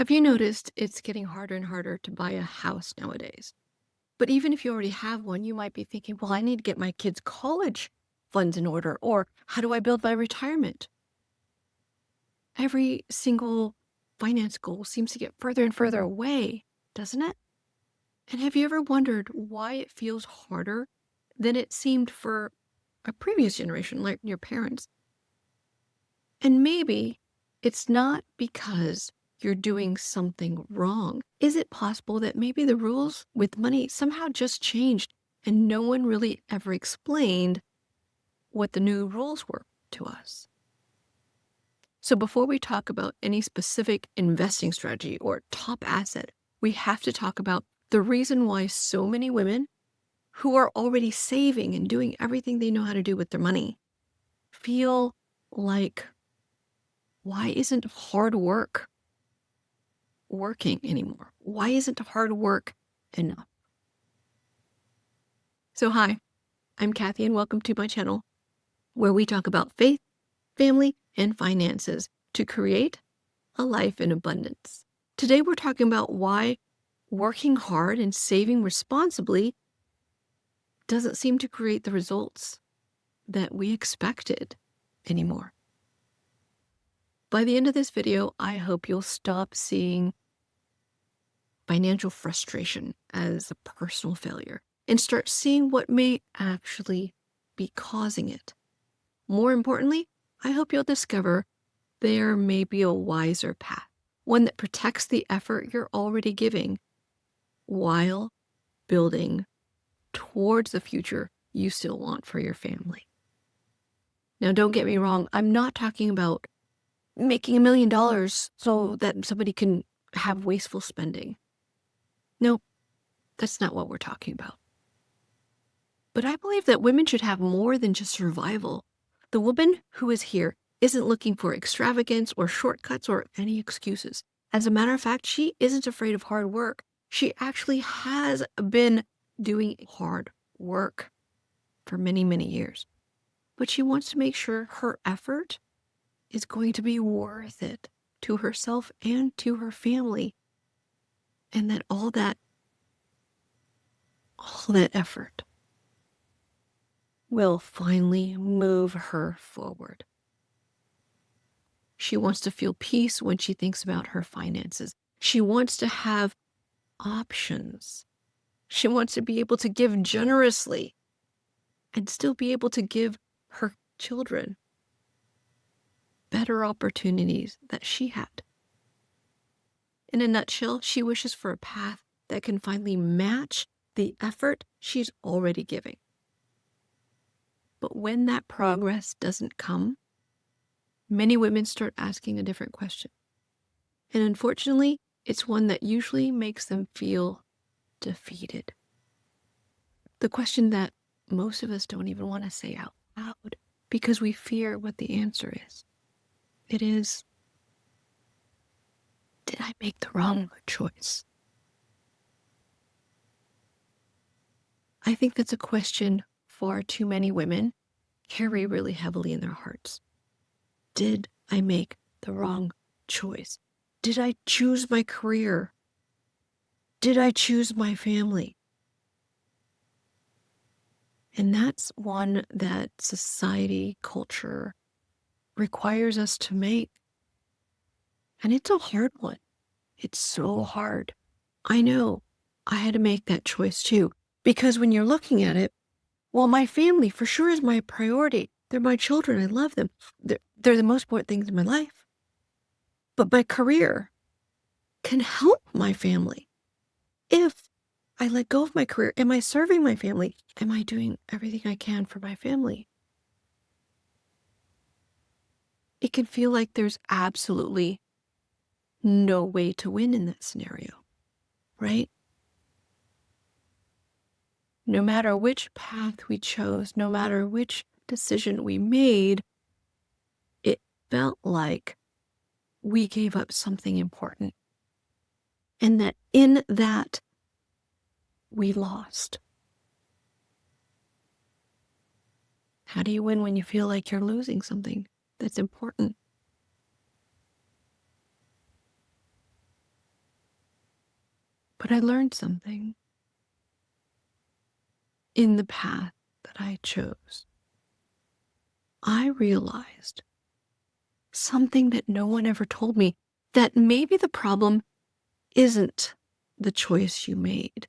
Have you noticed it's getting harder and harder to buy a house nowadays? But even if you already have one, you might be thinking, well, I need to get my kids' college funds in order, or how do I build my retirement? Every single finance goal seems to get further and further away, doesn't it? And have you ever wondered why it feels harder than it seemed for a previous generation, like your parents? And maybe it's not because you're doing something wrong. Is it possible that maybe the rules with money somehow just changed and no one really ever explained what the new rules were to us? So before we talk about any specific investing strategy or top asset, we have to talk about the reason why so many women who are already saving and doing everything they know how to do with their money feel like, why isn't hard work working anymore? Why isn't hard work enough? So, hi, I'm Kathy, and welcome to my channel where we talk about faith, family, and finances to create a life in abundance. Today, we're talking about why working hard and saving responsibly doesn't seem to create the results that we expected anymore. By the end of this video, I hope you'll stop seeing financial frustration as a personal failure and start seeing what may actually be causing it. More importantly, I hope you'll discover there may be a wiser path, one that protects the effort you're already giving while building towards the future you still want for your family. Now, don't get me wrong, I'm not talking about making $1 million so that somebody can have wasteful spending. No, that's not what we're talking about. But I believe that women should have more than just survival. The woman who is here isn't looking for extravagance or shortcuts or any excuses. As a matter of fact, she isn't afraid of hard work. She actually has been doing hard work for many, many years. But she wants to make sure her effort is going to be worth it to herself and to her family. And that all that effort will finally move her forward. She wants to feel peace when she thinks about her finances. She wants to have options. She wants to be able to give generously and still be able to give her children better opportunities that she had. In a nutshell, she wishes for a path that can finally match the effort she's already giving. But when that progress doesn't come, many women start asking a different question. And unfortunately, it's one that usually makes them feel defeated. The question that most of us don't even want to say out loud because we fear what the answer is. It is, did I make the wrong choice? I think that's a question far too many women carry really heavily in their hearts. Did I make the wrong choice? Did I choose my career? Did I choose my family? And that's one that society, culture requires us to make. And it's a hard one. It's so hard. I know I had to make that choice too. Because when you're looking at it, well, my family for sure is my priority. They're my children. I love them. They're the most important things in my life. But my career can help my family. If I let go of my career, am I serving my family? Am I doing everything I can for my family? It can feel like there's absolutely no way to win in that scenario, right? No matter which path we chose, no matter which decision we made, it felt like we gave up something important. And that in that, we lost. How do you win when you feel like you're losing something that's important? But I learned something in the path that I chose. I realized something that no one ever told me, that maybe the problem isn't the choice you made.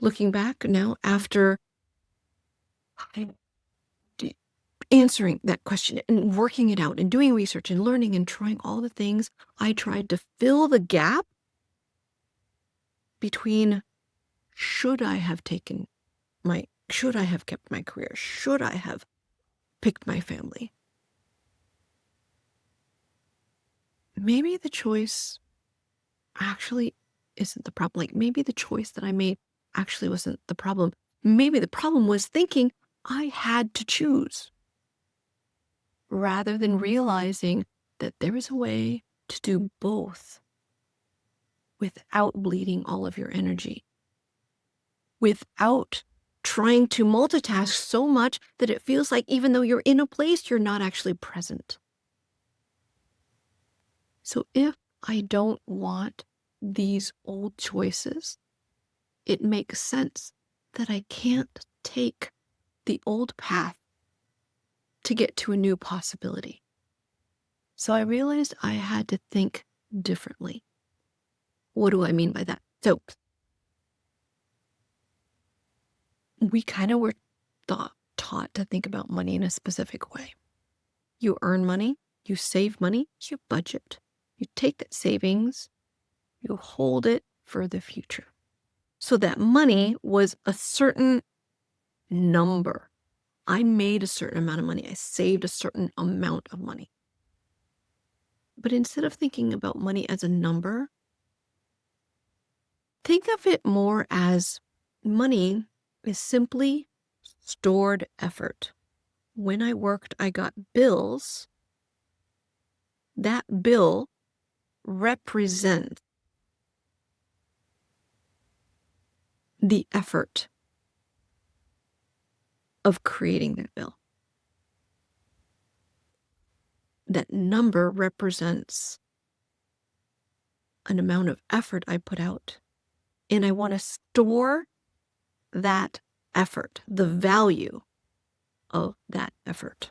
Looking back now, after I d- answering that question and working it out and doing research and learning and trying all the things I tried to fill the gap between should I have kept my career? Should I have picked my family? Maybe the choice actually isn't the problem. Like maybe the choice that I made actually wasn't the problem. Maybe the problem was thinking I had to choose rather than realizing that there is a way to do both without bleeding all of your energy, without trying to multitask so much that it feels like even though you're in a place, you're not actually present. So if I don't want these old choices, it makes sense that I can't take the old path to get to a new possibility. So I realized I had to think differently. What do I mean by that? So we kind of were taught to think about money in a specific way. You earn money, you save money, you budget. You take that savings, you hold it for the future. So that money was a certain number. I made a certain amount of money. I saved a certain amount of money. But instead of thinking about money as a number, think of it more as money is simply stored effort. When I worked, I got bills. That bill represents the effort of creating that bill. That number represents an amount of effort I put out. And I want to store that effort, the value of that effort.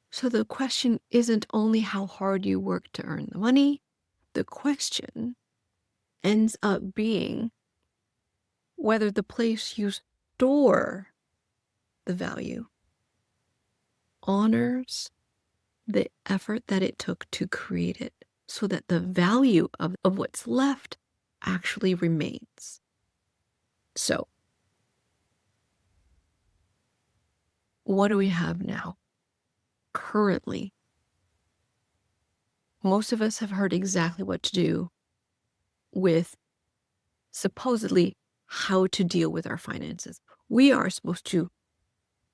So the question isn't only how hard you work to earn the money. The question ends up being whether the place you store the value honors the effort that it took to create it, so that the value of what's left actually remains. So, what do we have now? Currently, most of us have heard exactly what to do with supposedly how to deal with our finances. We are supposed to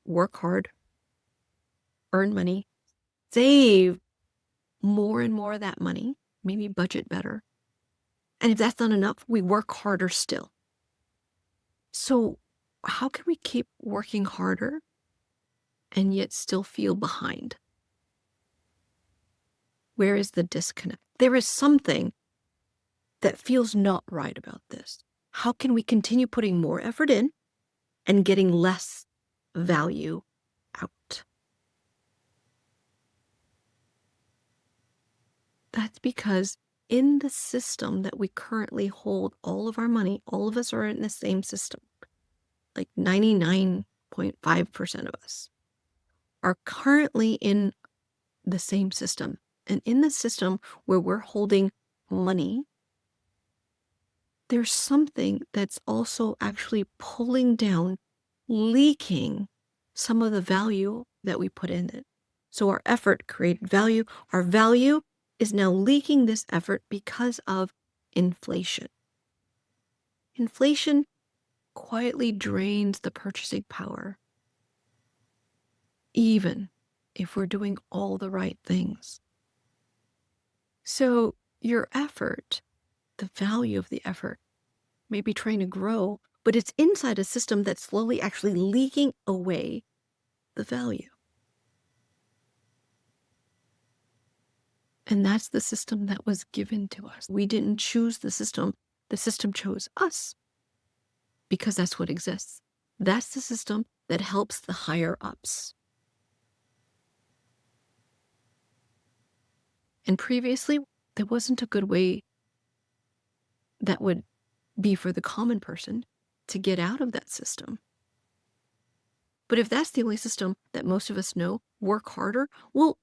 work hard, earn money, save more and more of that money, maybe budget better. And if that's not enough, we work harder still. So, how can we keep working harder and yet still feel behind? Where is the disconnect? There is something that feels not right about this. How can we continue putting more effort in and getting less value out? That's because in the system that we currently hold all of our money, all of us are in the same system. Like 99.5% of us are currently in the same system. And in the system where we're holding money, there's something that's also actually pulling down, leaking some of the value that we put in it. So our effort created value. Our value is now leaking this effort because of inflation. Inflation quietly drains the purchasing power, even if we're doing all the right things. So your effort, the value of the effort, may be trying to grow, but it's inside a system that's slowly actually leaking away the value. And that's the system that was given to us. We didn't choose the system chose us because that's what exists. That's the system that helps the higher ups. And previously, there wasn't a good way that would be for the common person to get out of that system. But if that's the only system that most of us know, work harder, well,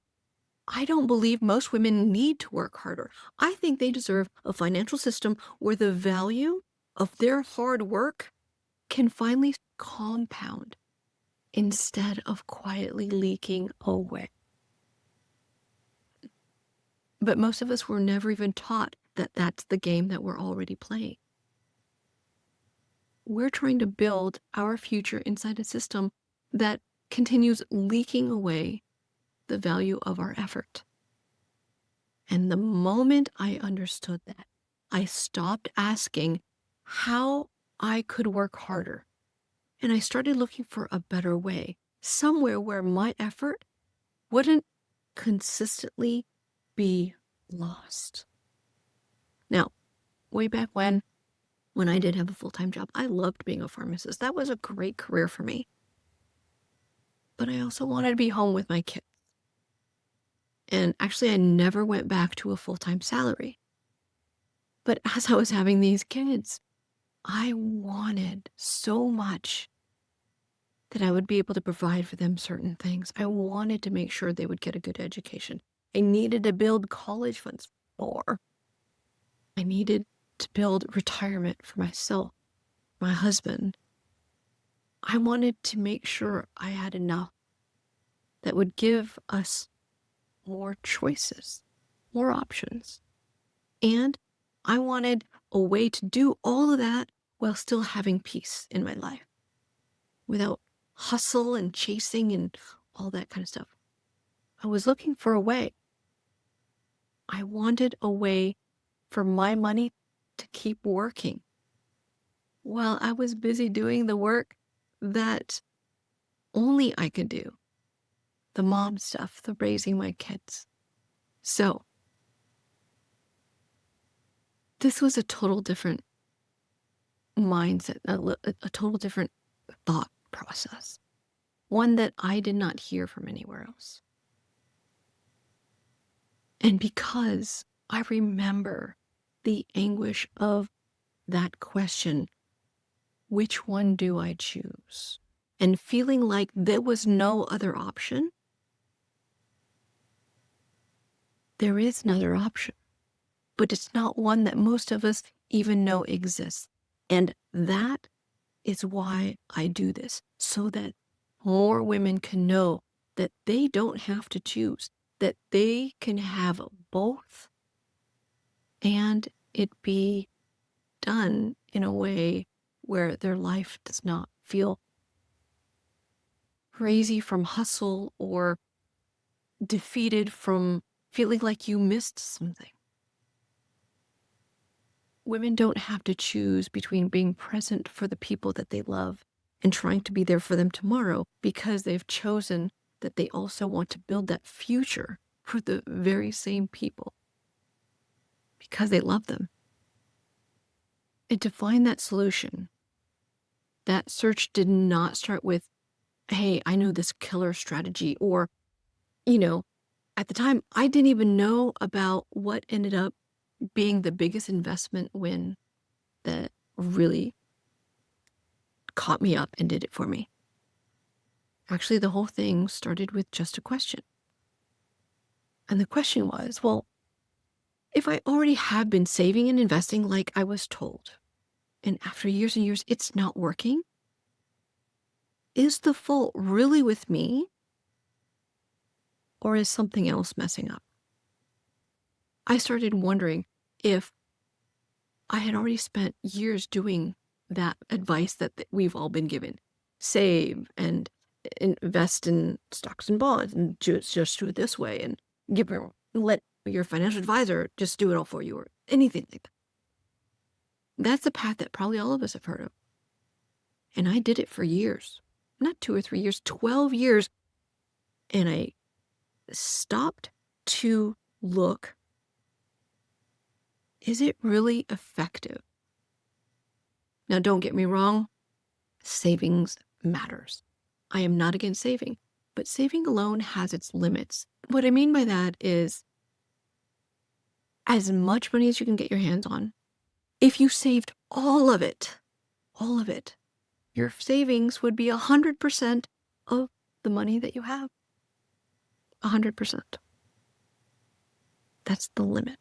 I don't believe most women need to work harder. I think they deserve a financial system where the value of their hard work can finally compound instead of quietly leaking away. But most of us were never even taught that that's the game that we're already playing. We're trying to build our future inside a system that continues leaking away the value of our effort. And the moment I understood that, I stopped asking how I could work harder. And I started looking for a better way, somewhere where my effort wouldn't consistently be lost. Now, way back when I did have a full-time job, I loved being a pharmacist. That was a great career for me. But I also wanted to be home with my kids. And actually, I never went back to a full-time salary. But as I was having these kids, I wanted so much that I would be able to provide for them certain things. I wanted to make sure they would get a good education. I needed to build college funds more. I needed to build retirement for myself, my husband. I wanted to make sure I had enough that would give us more choices, more options. And I wanted a way to do all of that while still having peace in my life, without hustle and chasing and all that kind of stuff. I was looking for a way. I wanted a way for my money to keep working while I was busy doing the work that only I could do. The mom stuff, the raising my kids. So this was a total different mindset, a total different thought process. One that I did not hear from anywhere else. And because I remember the anguish of that question, which one do I choose? And feeling like there was no other option. There is another option, but it's not one that most of us even know exists. And that is why I do this, so that more women can know that they don't have to choose, that they can have both and it be done in a way where their life does not feel crazy from hustle or defeated from feeling like you missed something. Women don't have to choose between being present for the people that they love and trying to be there for them tomorrow because they've chosen that they also want to build that future for the very same people because they love them. And to find that solution, that search did not start with, hey, I know this killer strategy, or, at the time, I didn't even know about what ended up being the biggest investment win that really caught me up and did it for me. Actually, the whole thing started with just a question. And the question was, well, if I already have been saving and investing like I was told, and after years and years, it's not working, is the fault really with me? Or is something else messing up? I started wondering if I had already spent years doing that advice that we've all been given. Save and invest in stocks and bonds and just do it this way and let your financial advisor just do it all for you or anything like that. That's a path that probably all of us have heard of. And I did it for years, not 2 or 3 years, 12 years. And I stopped to look Is it really effective? Now, don't get me wrong, savings matters. I am not against saving, but saving alone has its limits. What I mean by that is as much money as you can get your hands on, if you saved all of it, your savings would be 100% of the money that you have. 100%. That's the limit.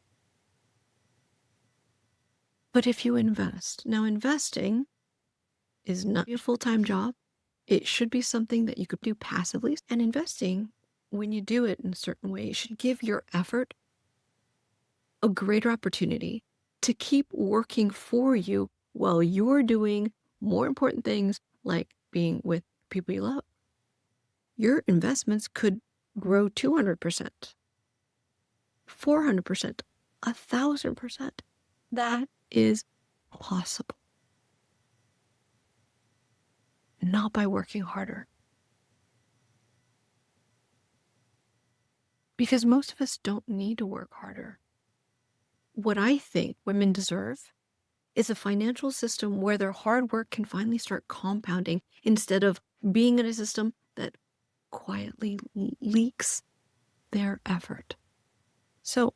But if you invest, now investing is not a full-time job. It should be something that you could do passively. And investing, when you do it in a certain way, it should give your effort a greater opportunity to keep working for you while you're doing more important things like being with people you love. Your investments could grow 200%, 400%, 1,000%. That is possible. Not by working harder. Because most of us don't need to work harder. What I think women deserve is a financial system where their hard work can finally start compounding instead of being in a system that quietly leaks their effort. So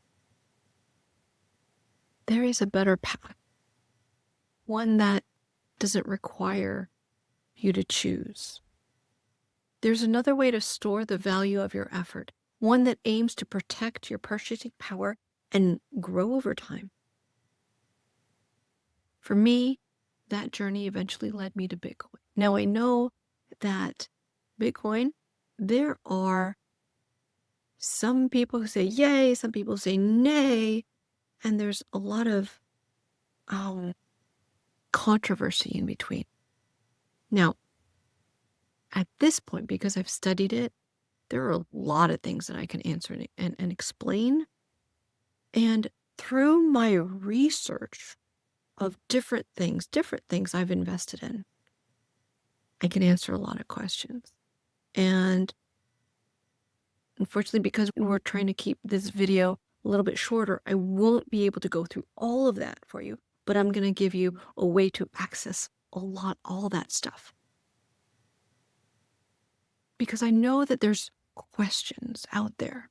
there is a better path, one that doesn't require you to choose. There's another way to store the value of your effort, one that aims to protect your purchasing power and grow over time. For me, that journey eventually led me to Bitcoin. Now I know that Bitcoin, there are some people who say yay, some people say nay, and there's a lot of controversy in between. Now, at this point, because I've studied it, there are a lot of things that I can answer and explain. And through my research of different things I've invested in, I can answer a lot of questions. And unfortunately, because we're trying to keep this video a little bit shorter, I won't be able to go through all of that for you, but I'm going to give you a way to access all that stuff. Because I know that there's questions out there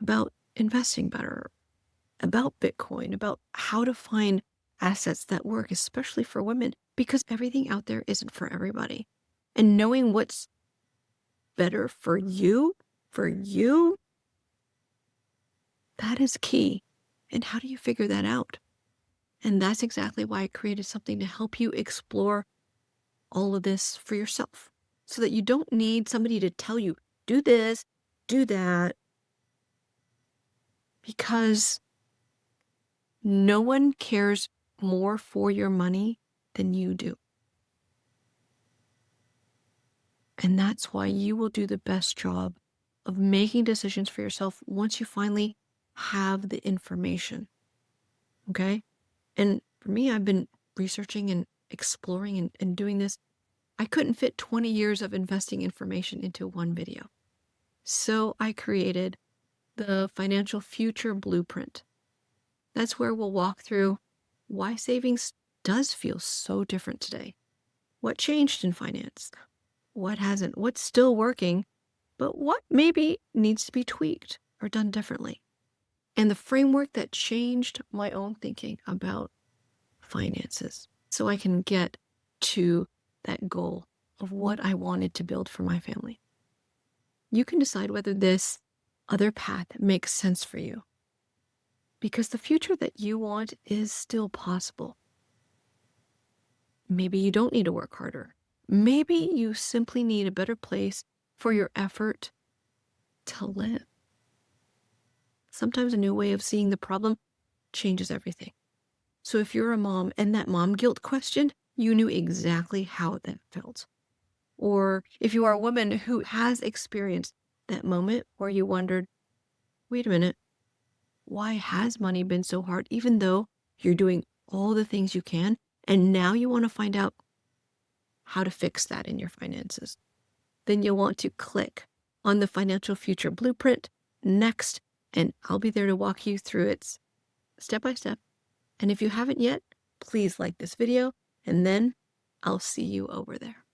about investing better, about Bitcoin, about how to find assets that work, especially for women, because everything out there isn't for everybody. And knowing what's better for you, that is key. And how do you figure that out? And that's exactly why I created something to help you explore all of this for yourself, so that you don't need somebody to tell you, do this, do that, because no one cares more for your money than you do. And that's why you will do the best job of making decisions for yourself once you finally have the information. Okay? And for me, I've been researching and exploring and doing this. I couldn't fit 20 years of investing information into one video. So I created the Financial Future Blueprint. That's where we'll walk through why savings does feel so different today. What changed in finance? What hasn't? What's still working? But what maybe needs to be tweaked or done differently? And the framework that changed my own thinking about finances so I can get to that goal of what I wanted to build for my family. You can decide whether this other path makes sense for you, because the future that you want is still possible. Maybe you don't need to work harder. Maybe you simply need a better place for your effort to live. Sometimes a new way of seeing the problem changes everything. So if you're a mom and that mom guilt question, you knew exactly how that felt. Or if you are a woman who has experienced that moment where you wondered, wait a minute, why has money been so hard even though you're doing all the things you can, and now you want to find out how to fix that in your finances? Then you'll want to click on the Financial Future Blueprint next, and I'll be there to walk you through it step by step And if you haven't yet, please like this video, and then I'll see you over there.